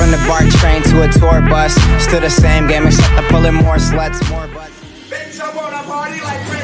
from the BART train to a tour bus. Still the same game except I'm pulling more sluts, more butts. Bitch, I wanna party like